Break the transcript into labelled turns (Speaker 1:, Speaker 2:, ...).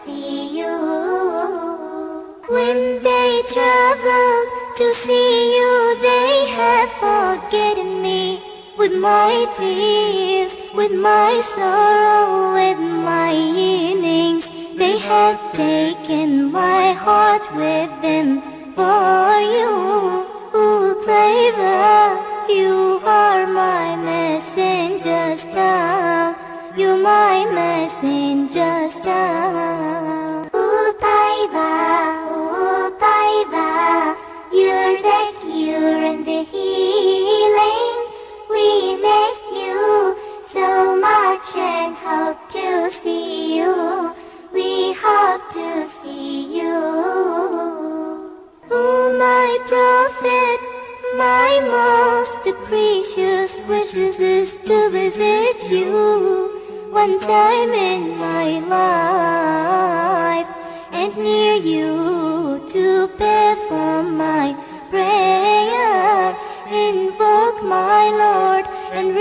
Speaker 1: see you. When they traveled to see you, they had forgotten me. With my tears, with my sorrow, with my yearnings, they have taken my heart with them. For you, Taiba, you are my messenger star. You're my messenger star. Taiba, you're the cure and the healing. We miss you so much and hope to see you. We hope to see you. Oh, my prophet, my most precious wishes is to visit you one time in my life, and near you to perform my prayer, invoke my Lord and